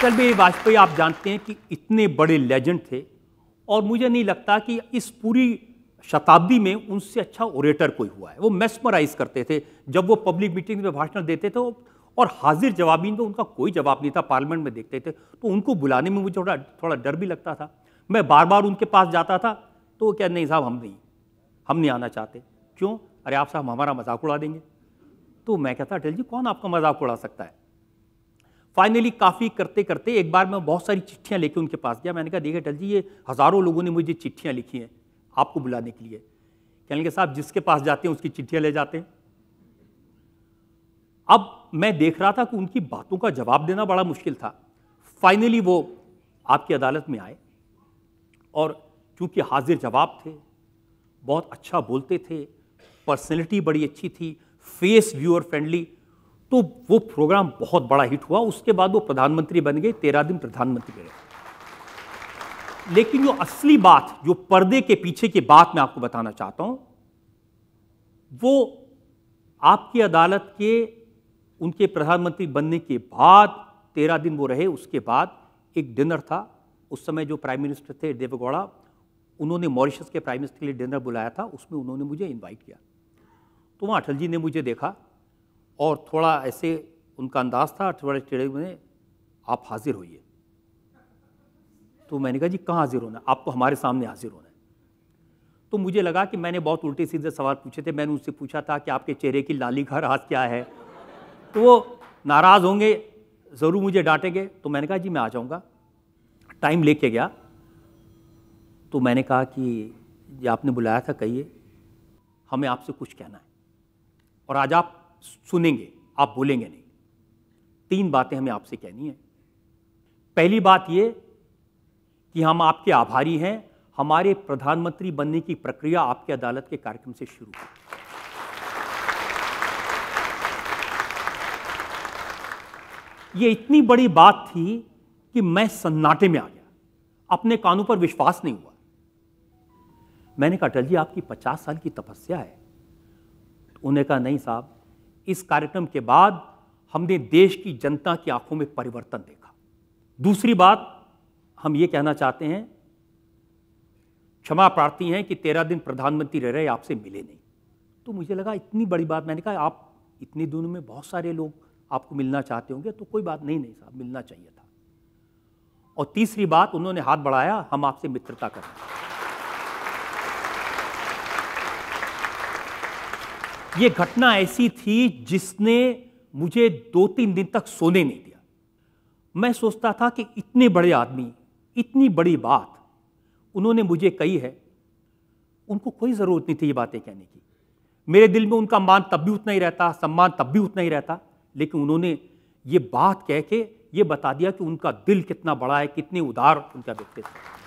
अटल बिहारी वाजपेयी आप जानते हैं कि इतने बड़े लेजेंड थे और मुझे नहीं लगता कि इस पूरी शताब्दी में उनसे अच्छा ओरेटर कोई हुआ है। वो मेस्मराइज करते थे जब वो पब्लिक मीटिंग में भाषण देते थे और हाजिर जवाबी में उनका कोई जवाब नहीं था। पार्लियामेंट में देखते थे तो उनको बुलाने में मुझे थोड़ा डर भी लगता था। मैं बार बार उनके पास जाता था तो वो क्या, नहीं साहब हम नहीं आना चाहते। क्यों? अरे आप साहब हमारा मजाक उड़ा देंगे। तो मैं कहता अटल जी कौन आपका मजाक उड़ा सकता है। फाइनली काफ़ी करते करते एक बार मैं बहुत सारी चिट्ठियां लेके उनके पास गया। मैंने कहा देखिए अटल जी, ये हज़ारों लोगों ने मुझे चिट्ठियां लिखी हैं आपको बुलाने के लिए। कहने लगे साहब जिसके पास जाते हैं उसकी चिट्ठियां ले जाते हैं। अब मैं देख रहा था कि उनकी बातों का जवाब देना बड़ा मुश्किल था। फाइनली वो आपकी अदालत में आए और चूंकि हाजिर जवाब थे, बहुत अच्छा बोलते थे, पर्सनैलिटी बड़ी अच्छी थी, फेस व्यूअर फ्रेंडली, तो वो प्रोग्राम बहुत बड़ा हिट हुआ। उसके बाद वो प्रधानमंत्री बन गए, 13 दिन प्रधानमंत्री रहे। लेकिन जो असली बात, जो पर्दे के पीछे की बात मैं आपको बताना चाहता हूं, वो आपकी अदालत के उनके प्रधानमंत्री बनने के बाद 13 दिन वो रहे। उसके बाद एक डिनर था। उस समय जो प्राइम मिनिस्टर थे देवेगौड़ा, उन्होंने मॉरिशस के प्राइम मिनिस्टर के लिए डिनर बुलाया था। उसमें उन्होंने मुझे इनवाइट किया। तो वहाँ अटल जी ने मुझे देखा और थोड़ा ऐसे उनका अंदाज था, थोड़े टेढ़े में, आप हाजिर होइए। तो मैंने कहा जी कहाँ हाजिर होना है? आपको हमारे सामने हाजिर होना है। तो मुझे लगा कि मैंने बहुत उल्टे सीधे सवाल पूछे थे। मैंने उनसे पूछा था कि आपके चेहरे की लाली का राज क्या है। तो वो नाराज़ होंगे, ज़रूर मुझे डांटेंगे। तो मैंने कहा जी मैं आ जाऊँगा। टाइम लेके गया तो मैंने कहा कि ये आपने बुलाया था, कहिए, हमें आपसे कुछ कहना है और आज आप सुनेंगे, आप बोलेंगे नहीं। 3 बातें हमें आपसे कहनी है। पहली बात ये कि हम आपके आभारी हैं, हमारे प्रधानमंत्री बनने की प्रक्रिया आपके अदालत के कार्यक्रम से शुरू हुई। ये इतनी बड़ी बात थी कि मैं सन्नाटे में आ गया, अपने कानों पर विश्वास नहीं हुआ। मैंने कहा अटल जी आपकी 50 साल की तपस्या है। उन्होंने कहा नहीं साहब, इस कार्यक्रम के बाद हमने देश की जनता की आंखों में परिवर्तन देखा। दूसरी बात हम ये कहना चाहते हैं, क्षमा प्रार्थी हैं कि 13 दिन प्रधानमंत्री रह रहे, आपसे मिले नहीं। तो मुझे लगा इतनी बड़ी बात। मैंने कहा आप इतने दिनों में बहुत सारे लोग आपको मिलना चाहते होंगे, तो कोई बात नहीं साहब, मिलना चाहिए था। और तीसरी बात, उन्होंने हाथ बढ़ाया, हम आपसे मित्रता कर रहे हैं। ये घटना ऐसी थी जिसने मुझे 2-3 दिन तक सोने नहीं दिया। मैं सोचता था कि इतने बड़े आदमी, इतनी बड़ी बात उन्होंने मुझे कही है, उनको कोई जरूरत नहीं थी ये बातें कहने की। मेरे दिल में उनका मान तब भी उतना ही रहता, सम्मान तब भी उतना ही रहता, लेकिन उन्होंने ये बात कह के ये बता दिया कि उनका दिल कितना बड़ा है, कितने उदार उनका व्यक्तित्व है।